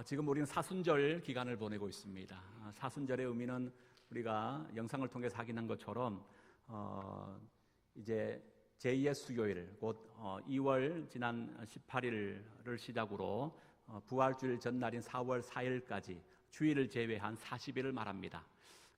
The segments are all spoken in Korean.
지금 우리는 사순절 기간을 보내고 있습니다. 사순절의 의미는 우리가 영상을 통해서 확인한 것처럼 이제 제2의 수요일, 곧 2월 지난 18일을 시작으로 부활주일 전날인 4월 4일까지 주일을 제외한 40일을 말합니다.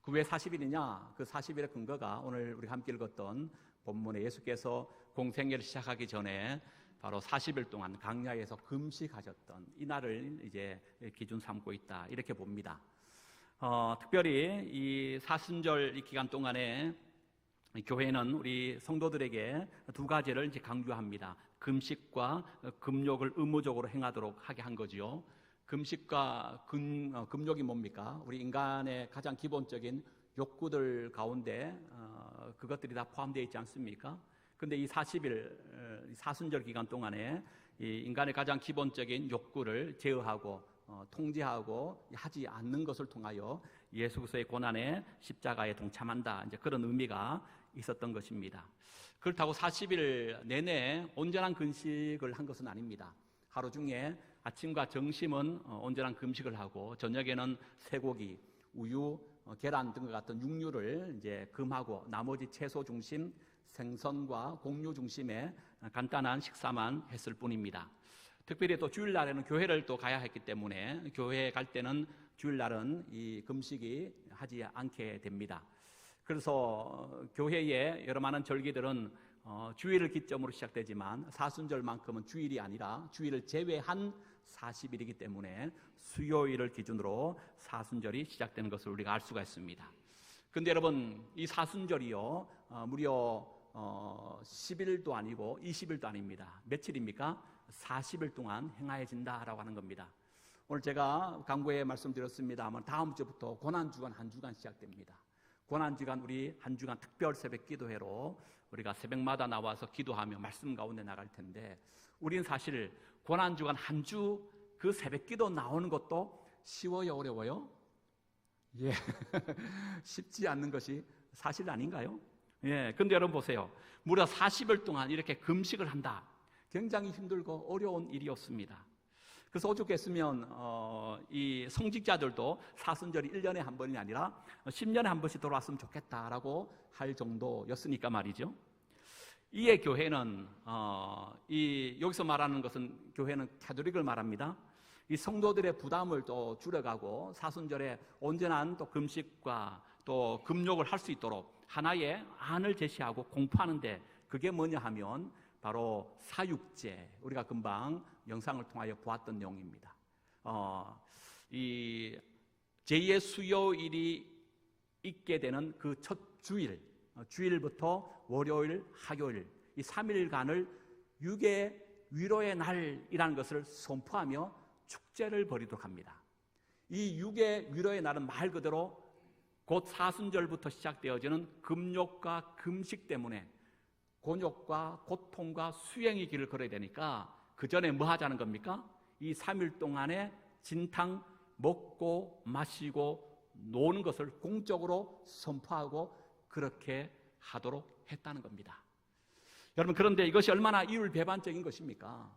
그 왜 40일이냐? 그 40일의 근거가 오늘 우리가 함께 읽었던 본문에 예수께서 공생애를 시작하기 전에 바로 40일 동안 광야에서 금식하셨던 이 날을 이제 기준 삼고 있다, 이렇게 봅니다. 특별히 이 사순절 이 기간 동안에 교회는 우리 성도들에게 두 가지를 이제 강조합니다. 금식과 금욕을 의무적으로 행하도록 하게 한 거지요. 금식과 금욕이 뭡니까? 우리 인간의 가장 기본적인 욕구들 가운데 그것들이 다 포함되어 있지 않습니까? 근데 이 40일 사순절 기간 동안에 이 인간의 가장 기본적인 욕구를 제어하고 통제하고 하지 않는 것을 통하여 예수 그리스도의 고난의 십자가에 동참한다, 이제 그런 의미가 있었던 것입니다. 그렇다고 40일 내내 온전한 금식을 한 것은 아닙니다. 하루 중에 아침과 점심은 온전한 금식을 하고 저녁에는 쇠고기, 우유, 계란 등과 같은 육류를 이제 금하고 나머지 채소 중심, 생선과 곡류 중심의 간단한 식사만 했을 뿐입니다. 특별히 또 주일날에는 교회를 또 가야 했기 때문에 교회에 갈 때는 주일날은 이 금식이 하지 않게 됩니다. 그래서 교회의 여러 많은 절기들은 주일을 기점으로 시작되지만 사순절만큼은 주일이 아니라 주일을 제외한 40일이기 때문에 수요일을 기준으로 사순절이 시작되는 것을 우리가 알 수가 있습니다. 그런데 여러분, 이 사순절이요 무려 10일도 아니고 20일도 아닙니다. 며칠입니까? 40일 동안 행하여진다라고 하는 겁니다. 오늘 제가 강구에 말씀드렸습니다만 다음 주부터 고난주간 한 주간 시작됩니다. 고난주간 우리 한 주간 특별 새벽 기도회로 우리가 새벽마다 나와서 기도하며 말씀 가운데 나갈 텐데, 우리는 사실 고난주간 한 주 그 새벽 기도 나오는 것도 쉬워요, 어려워요? 예, 쉽지 않는 것이 사실 아닌가요? 예, 근데 여러분 보세요. 무려 40일 동안 이렇게 금식을 한다. 굉장히 힘들고 어려운 일이었습니다. 그래서 오죽했으면 이 성직자들도 사순절이 1년에 한 번이 아니라 10년에 한 번씩 돌아왔으면 좋겠다라고 할 정도였으니까 말이죠. 이에 교회는 여기서 말하는 것은 교회는 가톨릭을 말합니다. 이 성도들의 부담을 또 줄여가고 사순절에 온전한 또 금식과 또 금욕을 할 수 있도록 하나의 안을 제시하고 공포하는데, 그게 뭐냐 하면 바로 사육제, 우리가 금방 영상을 통하여 보았던 내용입니다. 이 제2의 수요일이 있게 되는 그 첫 주일, 주일부터 월요일, 화요일, 이 3일간을 육의 위로의 날이라는 것을 선포하며 축제를 벌이도록 합니다. 이 육의 위로의 날은 말 그대로 곧 사순절부터 시작되어지는 금욕과 금식 때문에 곤욕과 고통과 수행의 길을 걸어야 되니까 그 전에 뭐 하자는 겁니까? 이 3일 동안에 진탕 먹고 마시고 노는 것을 공적으로 선포하고 그렇게 하도록 했다는 겁니다. 여러분, 그런데 이것이 얼마나 이율배반적인 것입니까?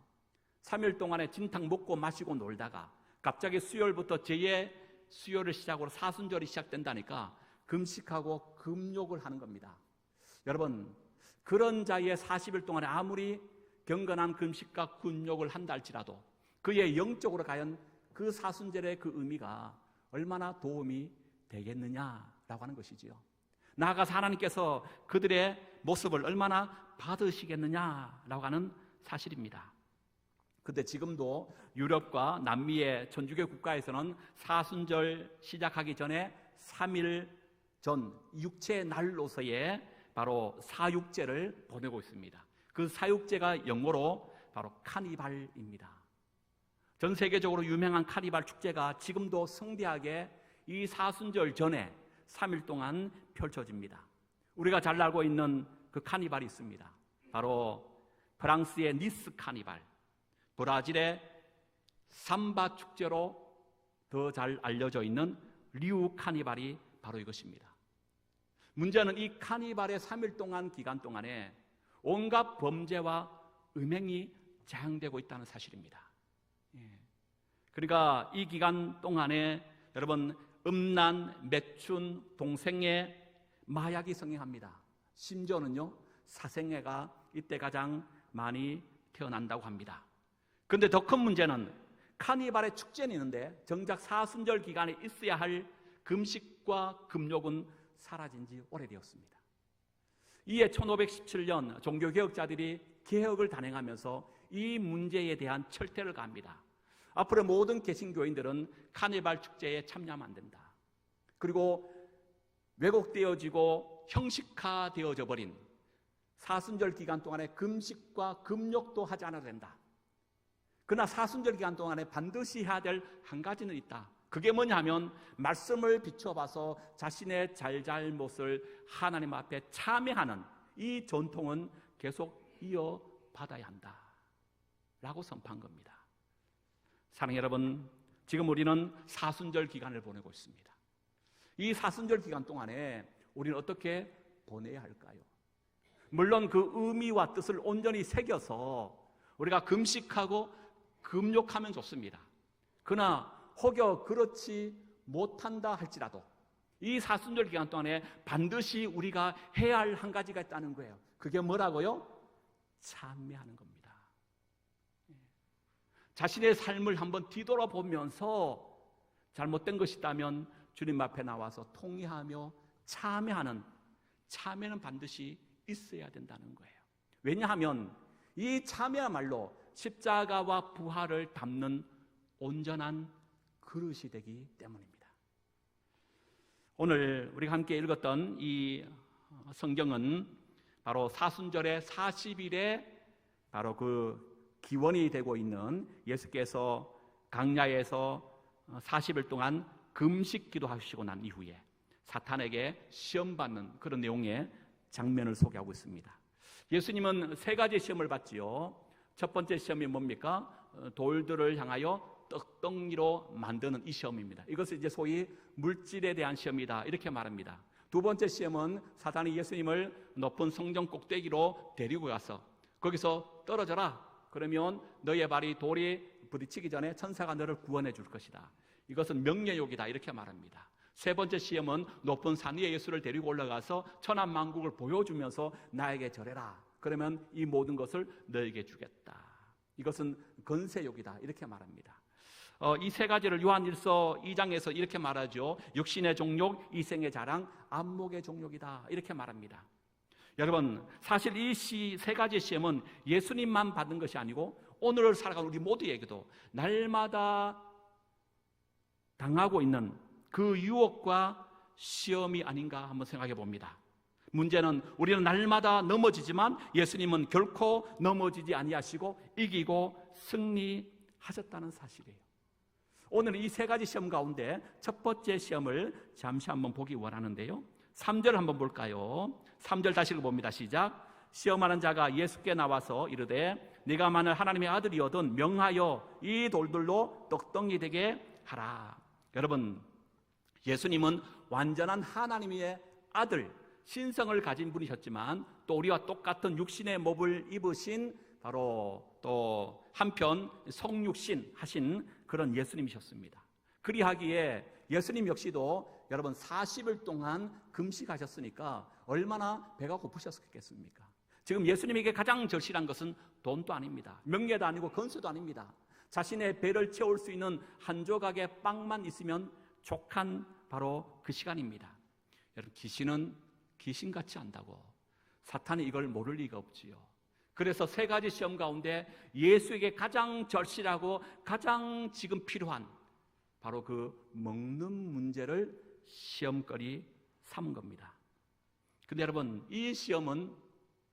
3일 동안에 진탕 먹고 마시고 놀다가 갑자기 수요일부터 제2의 수요일을 시작으로 사순절이 시작된다니까 금식하고 금욕을 하는 겁니다. 여러분, 그런 자의 40일 동안에 아무리 경건한 금식과 금욕을 한다 할지라도 그의 영적으로 과연 그 사순절의 그 의미가 얼마나 도움이 되겠느냐라고 하는 것이지요. 나아가서 하나님께서 그들의 모습을 얼마나 받으시겠느냐라고 하는 사실입니다. 그런데 지금도 유럽과 남미의 천주교 국가에서는 사순절 시작하기 전에 3일 전 육체의 날로서의 바로 사육제를 보내고 있습니다. 그 사육제가 영어로 바로 카니발입니다. 전 세계적으로 유명한 카니발 축제가 지금도 성대하게 이 사순절 전에 3일 동안 펼쳐집니다. 우리가 잘 알고 있는 그 카니발이 있습니다. 바로 프랑스의 니스 카니발, 브라질의 삼바 축제로 더 잘 알려져 있는 리우 카니발이 바로 이것입니다. 문제는 이 카니발의 3일 동안 기간 동안에 온갖 범죄와 음행이 자행되고 있다는 사실입니다. 그러니까 이 기간 동안에 여러분 음란, 매춘, 동생애, 마약이 성행합니다. 심지어는요 사생애가 이때 가장 많이 태어난다고 합니다. 그런데 더 큰 문제는 카니발의 축제는 있는데 정작 사순절 기간에 있어야 할 금식과 금욕은 사라진 지 오래되었습니다. 이에 1517년 종교개혁자들이 개혁을 단행하면서 이 문제에 대한 철퇴를 가합니다. 앞으로 모든 개신교인들은 카니발 축제에 참여하면 안 된다. 그리고 왜곡되어지고 형식화되어져 버린 사순절 기간 동안에 금식과 금욕도 하지 않아도 된다. 그러나 사순절 기간 동안에 반드시 해야 될 한 가지는 있다. 그게 뭐냐 하면 말씀을 비춰봐서 자신의 잘잘못을 하나님 앞에 참회하는 이 전통은 계속 이어받아야 한다 라고 선포한 겁니다. 사랑하는 여러분, 지금 우리는 사순절 기간을 보내고 있습니다. 이 사순절 기간 동안에 우리는 어떻게 보내야 할까요? 물론 그 의미와 뜻을 온전히 새겨서 우리가 금식하고 금욕하면 좋습니다. 그러나 혹여 그렇지 못한다 할지라도 이 사순절 기간 동안에 반드시 우리가 해야 할 한 가지가 있다는 거예요. 그게 뭐라고요? 참회하는 겁니다. 자신의 삶을 한번 뒤돌아보면서 잘못된 것이 있다면 주님 앞에 나와서 통회하며 참회하는, 참회는 반드시 있어야 된다는 거예요. 왜냐하면 이 참회야말로 십자가와 부활을 담는 온전한 그릇이 되기 때문입니다. 오늘 우리가 함께 읽었던 이 성경은 바로 사순절의 40일에 바로 그 기원이 되고 있는 예수께서 강야에서 40일 동안 금식 기도하시고 난 이후에 사탄에게 시험받는 그런 내용의 장면을 소개하고 있습니다. 예수님은 세 가지 시험을 받지요. 첫 번째 시험이 뭡니까? 돌들을 향하여 떡덩이로 만드는 이 시험입니다. 이것을 이제 소위 물질에 대한 시험이다 이렇게 말합니다. 두 번째 시험은 사탄이 예수님을 높은 성전 꼭대기로 데리고 가서 거기서 떨어져라. 그러면 너의 발이 돌이 부딪히기 전에 천사가 너를 구원해 줄 것이다. 이것은 명예욕이다 이렇게 말합니다. 세 번째 시험은 높은 산 위에 예수를 데리고 올라가서 천하만국을 보여주면서 나에게 절해라. 그러면 이 모든 것을 너에게 주겠다. 이것은 건세욕이다 이렇게 말합니다. 이 세 가지를 요한일서 2장에서 이렇게 말하죠. 육신의 종욕, 이생의 자랑, 안목의 종욕이다 이렇게 말합니다. 여러분, 사실 이 세 가지 시험은 예수님만 받은 것이 아니고 오늘을 살아가는 우리 모두에게도 날마다 당하고 있는 그 유혹과 시험이 아닌가 한번 생각해 봅니다. 문제는 우리는 날마다 넘어지지만 예수님은 결코 넘어지지 아니하시고 이기고 승리하셨다는 사실이에요. 오늘 이 세 가지 시험 가운데 첫 번째 시험을 잠시 한번 보기 원하는데요. 3절 한번 볼까요? 3절 다시 읽어봅니다. 시작. 시험하는 자가 예수께 나와서 이르되 네가 만일 하나님의 아들이거든 명하여 이 돌들로 떡덩이 되게 하라. 여러분, 예수님은 완전한 하나님의 아들, 신성을 가진 분이셨지만 또 우리와 똑같은 육신의 몸을 입으신 바로 또 한편 성육신 하신 그런 예수님이셨습니다. 그리하기에 예수님 역시도 여러분 40일 동안 금식하셨으니까 얼마나 배가 고프셨겠습니까? 지금 예수님에게 가장 절실한 것은 돈도 아닙니다. 명예도 아니고 건수도 아닙니다. 자신의 배를 채울 수 있는 한 조각의 빵만 있으면 족한 바로 그 시간입니다. 여러분, 귀신은 귀신같이 안다고 사탄이 이걸 모를 리가 없지요. 그래서 세 가지 시험 가운데 예수에게 가장 절실하고 가장 지금 필요한 바로 그 먹는 문제를 시험거리 삼은 겁니다. 근데 여러분, 이 시험은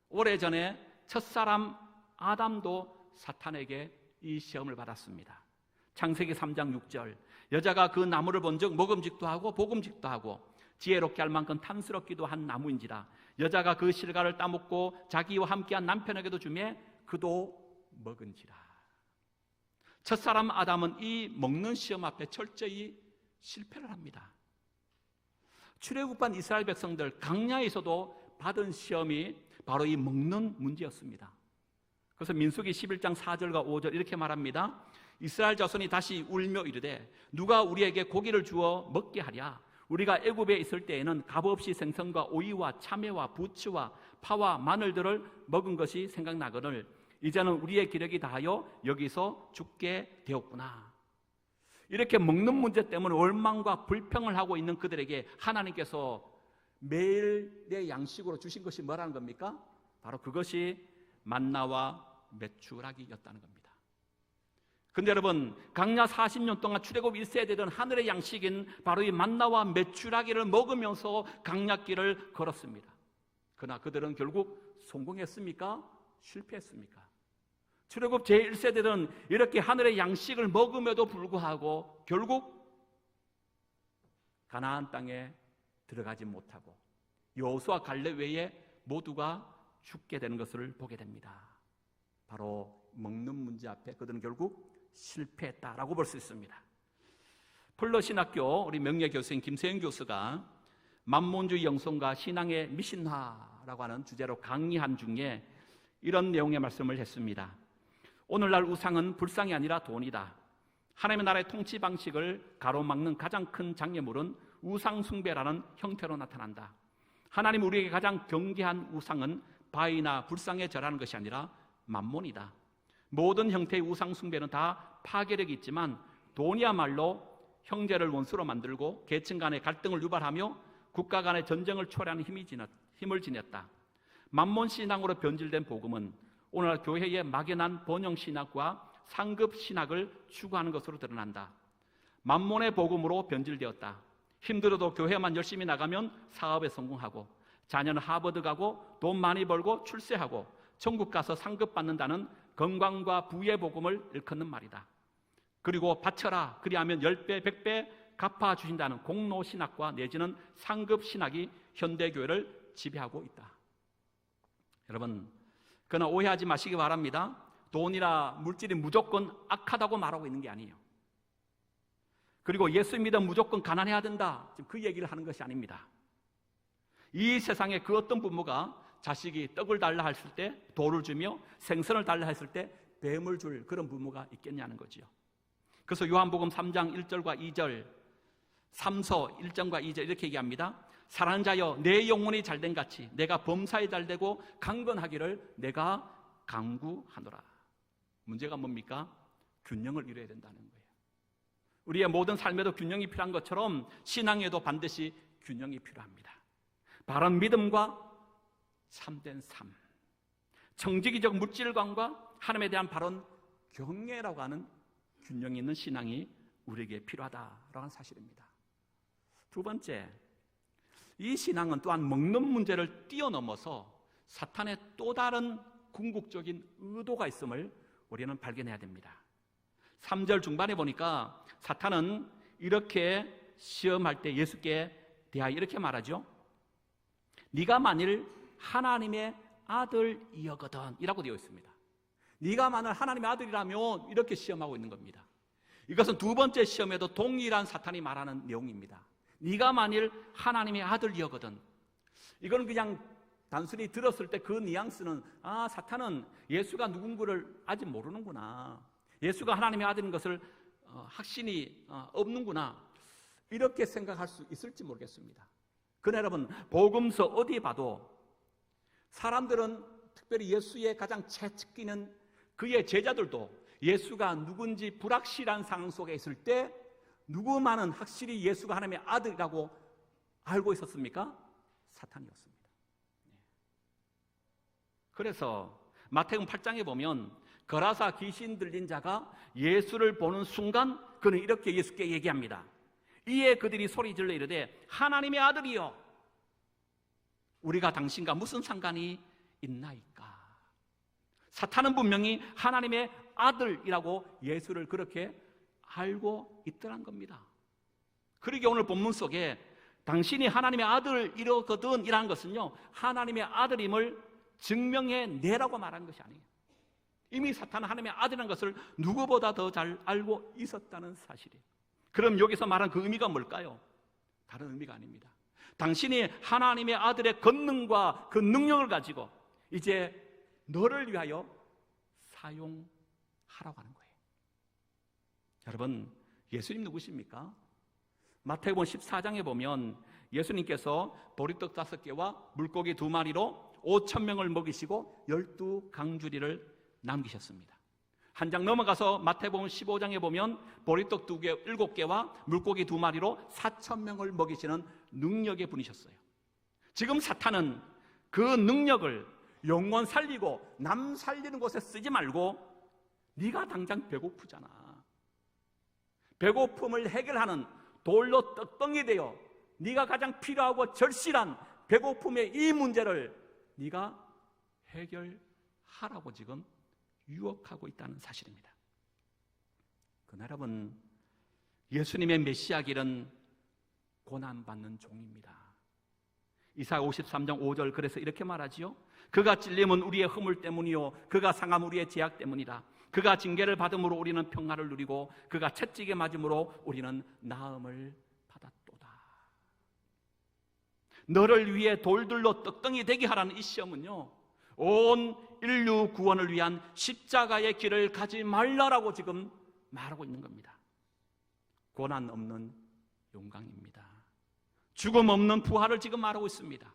오래전에 첫사람 아담도 사탄에게 이 시험을 받았습니다. 창세기 3장 6절 여자가 그 나무를 본즉 먹음직도 하고 복음직도 하고 지혜롭게 할 만큼 탐스럽기도 한 나무인지라 여자가 그 실과를 따먹고 자기와 함께한 남편에게도 주매 그도 먹은지라. 첫사람 아담은 이 먹는 시험 앞에 철저히 실패를 합니다. 출애굽한 이스라엘 백성들 강야에서도 받은 시험이 바로 이 먹는 문제였습니다. 그래서 민수기 11장 4절과 5절 이렇게 말합니다. 이스라엘 자손이 다시 울며 이르되 누가 우리에게 고기를 주어 먹게 하랴. 우리가 애굽에 있을 때에는 값없이 생선과 오이와 참외와 부추와 파와 마늘들을 먹은 것이 생각나거늘 이제는 우리의 기력이 다하여 여기서 죽게 되었구나. 이렇게 먹는 문제 때문에 원망과 불평을 하고 있는 그들에게 하나님께서 매일의 양식으로 주신 것이 뭐라는 겁니까? 바로 그것이 만나와 메추라기였다는 겁니다. 근데 여러분, 광야 40년 동안 출애굽 1세대던 하늘의 양식인 바로 이 만나와 메추라기를 먹으면서 광야길을 걸었습니다. 그러나 그들은 결국 성공했습니까? 실패했습니까? 출애굽 제1세대는 이렇게 하늘의 양식을 먹음에도 불구하고 결국 가나안 땅에 들어가지 못하고 여호수아 갈렙 외에 모두가 죽게 되는 것을 보게 됩니다. 바로 먹는 문제 앞에 그들은 결국 실패했다라고 볼 수 있습니다. 플러신학교 우리 명예교수인 김세영 교수가 만몬주의 영성과 신앙의 미신화라고 하는 주제로 강의한 중에 이런 내용의 말씀을 했습니다. 오늘날 우상은 불상이 아니라 돈이다. 하나님의 나라의 통치 방식을 가로막는 가장 큰 장애물은 우상 숭배라는 형태로 나타난다. 하나님 우리에게 가장 경계한 우상은 바위나 불상에 절하는 것이 아니라 만몬이다. 모든 형태의 우상 숭배는 다 파괴력이 있지만 돈이야말로 형제를 원수로 만들고 계층 간의 갈등을 유발하며 국가 간의 전쟁을 초래하는 힘을 지녔다. 만몬 신앙으로 변질된 복음은 오늘날 교회의 막연한 번영 신학과 상급 신학을 추구하는 것으로 드러난다. 만몬의 복음으로 변질되었다. 힘들어도 교회만 열심히 나가면 사업에 성공하고 자녀는 하버드 가고 돈 많이 벌고 출세하고 천국 가서 상급 받는다는 건강과 부의 복음을 일컫는 말이다. 그리고 바쳐라 그리하면 10배 100배 갚아주신다는 공로신학과 내지는 상급신학이 현대교회를 지배하고 있다. 여러분, 그러나 오해하지 마시기 바랍니다. 돈이나 물질이 무조건 악하다고 말하고 있는 게 아니에요. 그리고 예수 믿으면 무조건 가난해야 된다, 지금 그 얘기를 하는 것이 아닙니다. 이 세상에 그 어떤 부모가 자식이 떡을 달라 했을 때 돌을 주며 생선을 달라 했을 때 뱀을 줄 그런 부모가 있겠냐는 거지요. 그래서 요한복음 3장 1절과 2절 3서 1장과 2절 이렇게 얘기합니다. 사랑하는 자여 내 영혼이 잘된 같이 내가 범사에 잘되고 강건하기를 내가 강구하노라. 문제가 뭡니까? 균형을 이루어야 된다는 거예요. 우리의 모든 삶에도 균형이 필요한 것처럼 신앙에도 반드시 균형이 필요합니다. 바른 믿음과 참된 삶, 정직이적 물질관과 하나님에 대한 바른 경외라고 하는 균형이 있는 신앙이 우리에게 필요하다라는 사실입니다. 두 번째, 이 신앙은 또한 먹는 문제를 뛰어넘어서 사탄의 또 다른 궁극적인 의도가 있음을 우리는 발견해야 됩니다. 3절 중반에 보니까 사탄은 이렇게 시험할 때 예수께 대하여 이렇게 말하죠. 네가 만일 하나님의 아들이여거든 이라고 되어 있습니다. 네가 만일 하나님의 아들이라면 이렇게 시험하고 있는 겁니다. 이것은 두 번째 시험에도 동일한 사탄이 말하는 내용입니다. 네가 만일 하나님의 아들이여거든. 이건 그냥 단순히 들었을 때 그 뉘앙스는 사탄은 예수가 누군가를 아직 모르는구나, 예수가 하나님의 아들인 것을 확신이 없는구나, 이렇게 생각할 수 있을지 모르겠습니다. 그러나 여러분, 복음서 어디 봐도 사람들은 특별히 예수의 가장 채찍기는 그의 제자들도 예수가 누군지 불확실한 상황 속에 있을 때 누구만은 확실히 예수가 하나님의 아들이라고 알고 있었습니까? 사탄이었습니다. 그래서 마태복음 8장에 보면 거라사 귀신 들린 자가 예수를 보는 순간 그는 이렇게 예수께 얘기합니다. 이에 그들이 소리질러 이르되 하나님의 아들이여 우리가 당신과 무슨 상관이 있나이까. 사탄은 분명히 하나님의 아들이라고 예수를 그렇게 알고 있더란 겁니다. 그러기에 오늘 본문 속에 당신이 하나님의 아들이거든 이라는 것은요, 하나님의 아들임을 증명해내라고 말하는 것이 아니에요. 이미 사탄은 하나님의 아들이라는 것을 누구보다 더 잘 알고 있었다는 사실이에요. 그럼 여기서 말한 그 의미가 뭘까요? 다른 의미가 아닙니다. 당신이 하나님의 아들의 권능과 그 능력을 가지고 이제 너를 위하여 사용하라고 하는 거예요. 여러분, 예수님 누구십니까? 마태복음 14장에 보면 예수님께서 보리떡 5개와 물고기 2마리로 5,000명을 먹이시고 12강주리를 남기셨습니다. 한 장 넘어가서 마태복음 15장에 보면 보리떡 7개와 물고기 2마리로 4,000명을 먹이시는 능력의 분이셨어요. 지금 사탄은 그 능력을 영혼 살리고 남 살리는 곳에 쓰지 말고 네가 당장 배고프잖아. 배고픔을 해결하는 돌로 떡덩이 되어 네가 가장 필요하고 절실한 배고픔의 이 문제를 네가 해결하라고 지금 유혹하고 있다는 사실입니다. 그러나 여러분, 예수님의 메시아 길은 고난받는 종입니다. 이사야 53장 5절 그래서 이렇게 말하지요. 그가 찔림은 우리의 허물 때문이요 그가 상함 우리의 죄악 때문이라. 그가 징계를 받음으로 우리는 평화를 누리고 그가 채찍에 맞음으로 우리는 나음을 받았도다. 너를 위해 돌들로 떡덩이 되게 하라는 이 시험은요, 온 인류 구원을 위한 십자가의 길을 가지 말라라고 지금 말하고 있는 겁니다. 고난 없는 영광입니다. 죽음 없는 부활을 지금 말하고 있습니다.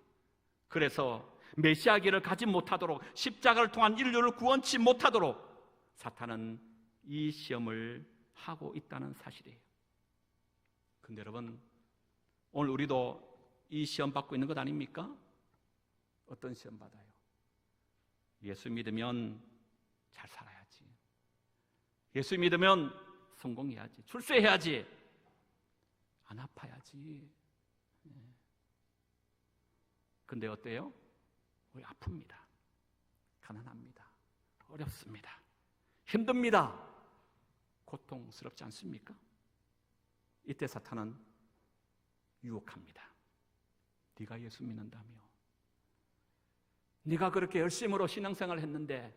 그래서 메시아 길을 가지 못하도록, 십자가를 통한 인류를 구원치 못하도록 사탄은 이 시험을 하고 있다는 사실이에요. 근데 여러분, 오늘 우리도 이 시험 받고 있는 것 아닙니까? 어떤 시험 받아요? 예수 믿으면 잘 살아야지, 예수 믿으면 성공해야지, 출세해야지, 안 아파야지. 근데 어때요? 우리 아픕니다. 가난합니다. 어렵습니다. 힘듭니다. 고통스럽지 않습니까? 이때 사탄은 유혹합니다. 네가 예수 믿는다며, 네가 그렇게 열심으로 신앙생활을 했는데,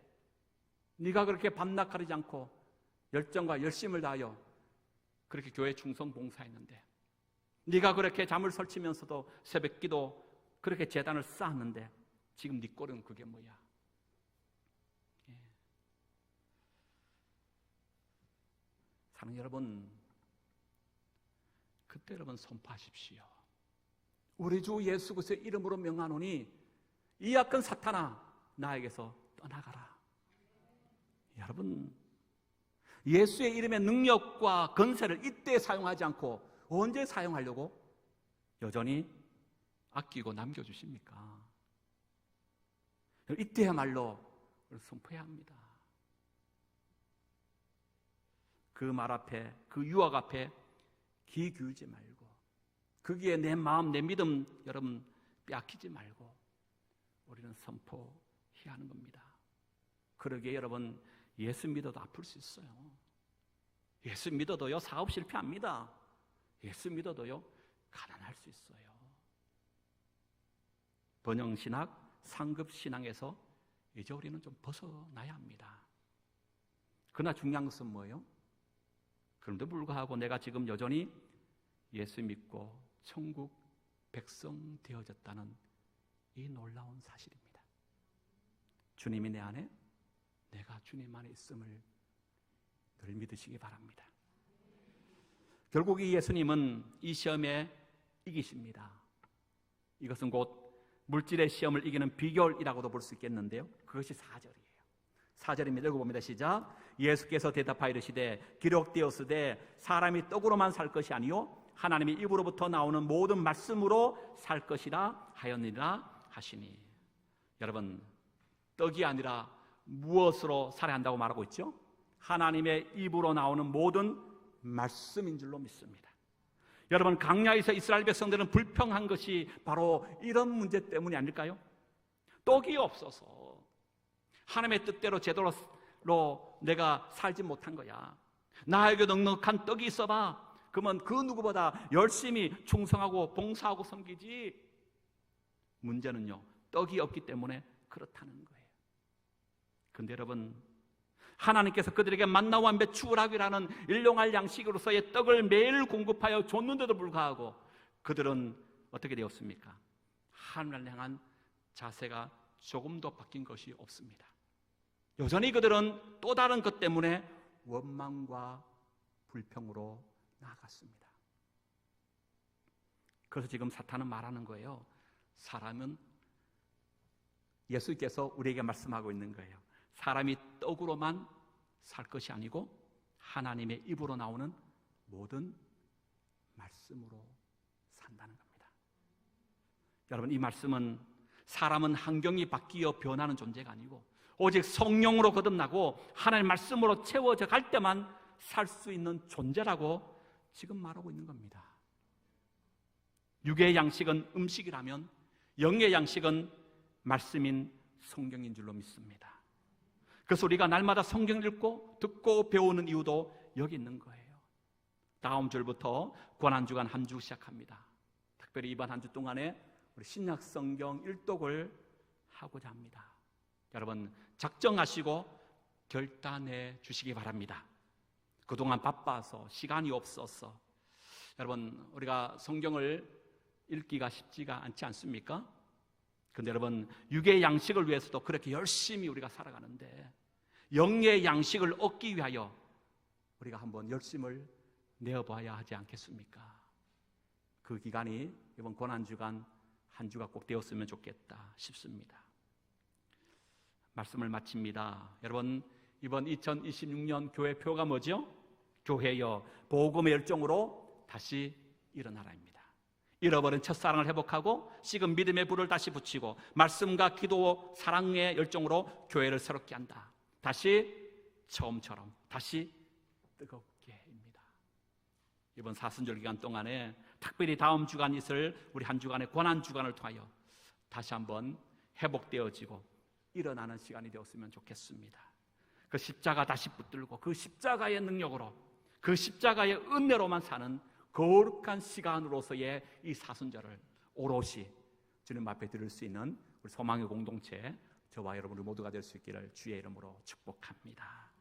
네가 그렇게 밤낮 가리지 않고 열정과 열심을 다하여 그렇게 교회 충성 봉사했는데, 네가 그렇게 잠을 설치면서도 새벽기도 그렇게 제단을 쌓았는데 지금 네 꼴은 그게 뭐야? 사랑하는 여러분, 그때 여러분 선포하십시오. 우리 주 예수 그리스도의 이름으로 명하노니 이 악한 사탄아, 나에게서 떠나가라. 여러분, 예수의 이름의 능력과 건세를 이때 사용하지 않고 언제 사용하려고 여전히 아끼고 남겨주십니까? 이때야말로 선포해야 합니다. 그 말 앞에, 그 유혹 앞에 귀 기울이지 말고, 거기에 내 마음, 내 믿음 여러분 빼앗기지 말고 우리는 선포해야 하는 겁니다. 그러기에 여러분, 예수 믿어도 아플 수 있어요. 예수 믿어도요 사업 실패합니다. 예수 믿어도요 가난할 수 있어요. 번영신학, 상급신앙에서 이제 우리는 좀 벗어나야 합니다. 그러나 중요한 것은 뭐예요? 그런데 불구하고 내가 지금 여전히 예수 믿고 천국 백성 되어졌다는 이 놀라운 사실입니다. 주님이 내 안에, 내가 주님 안에 있음을 늘 믿으시기 바랍니다. 결국 이 예수님은 이 시험에 이기십니다. 이것은 곧 물질의 시험을 이기는 비결이라고도 볼 수 있겠는데요, 그것이 4절이에요. 4절입니다. 읽어봅니다. 시작. 예수께서 대답하여 이르시되 기록되었으되 사람이 떡으로만 살 것이 아니요 하나님의 입으로부터 나오는 모든 말씀으로 살 것이라 하였느니라 하시니. 여러분, 떡이 아니라 무엇으로 살아야 한다고 말하고 있죠? 하나님의 입으로 나오는 모든 말씀인 줄로 믿습니다. 여러분, 광야에서 이스라엘 백성들은 불평한 것이 바로 이런 문제 때문이 아닐까요? 떡이 없어서 하나님의 뜻대로 제대로 내가 살지 못한 거야. 나에게 넉넉한 떡이 있어봐. 그러면 그 누구보다 열심히 충성하고 봉사하고 섬기지. 문제는요, 떡이 없기 때문에 그렇다는 거예요. 근데 여러분, 하나님께서 그들에게 만나와 메추라기라는 일용할 양식으로서의 떡을 매일 공급하여 줬는데도 불구하고 그들은 어떻게 되었습니까? 하나님을 향한 자세가 조금도 바뀐 것이 없습니다. 여전히 그들은 또 다른 것 때문에 원망과 불평으로 나아갔습니다. 그래서 지금 사탄은 말하는 거예요. 사람은, 예수께서 우리에게 말씀하고 있는 거예요. 사람이 떡으로만 살 것이 아니고 하나님의 입으로 나오는 모든 말씀으로 산다는 겁니다. 여러분, 이 말씀은 사람은 환경이 바뀌어 변하는 존재가 아니고 오직 성령으로 거듭나고 하나님의 말씀으로 채워져 갈 때만 살 수 있는 존재라고 지금 말하고 있는 겁니다. 육의 양식은 음식이라면 영의 양식은 말씀인 성경인 줄로 믿습니다. 그래서 우리가 날마다 성경 읽고 듣고 배우는 이유도 여기 있는 거예요. 다음 주부터 고난주간 한 주 시작합니다. 특별히 이번 한 주 동안에 우리 신약 성경 일독을 하고자 합니다. 여러분, 작정하시고 결단해 주시기 바랍니다. 그동안 바빠서 시간이 없어서 여러분, 우리가 성경을 읽기가 쉽지가 않지 않습니까? 그런데 여러분, 육의 양식을 위해서도 그렇게 열심히 우리가 살아가는데 영의 양식을 얻기 위하여 우리가 한번 열심을 내어봐야 하지 않겠습니까? 그 기간이 이번 고난주간 한 주가 꼭 되었으면 좋겠다 싶습니다. 말씀을 마칩니다. 여러분, 이번 2026년 교회표가 뭐죠? 교회여 복음의 열정으로 다시 일어나라입니다. 잃어버린 첫사랑을 회복하고 식은 믿음의 불을 다시 붙이고 말씀과 기도, 사랑의 열정으로 교회를 새롭게 한다. 다시 처음처럼 다시 뜨겁게입니다. 이번 사순절 기간 동안에 특별히 다음 주간 있을 우리 한 주간의 고난주간을 통하여 다시 한번 회복되어지고 일어나는 시간이 되었으면 좋겠습니다. 그 십자가 다시 붙들고 그 십자가의 능력으로, 그 십자가의 은혜로만 사는 거룩한 시간으로서의 이 사순절을 오롯이 주님 앞에 드릴 수 있는 우리 소망의 공동체, 저와 여러분 모두가 될 수 있기를 주의 이름으로 축복합니다.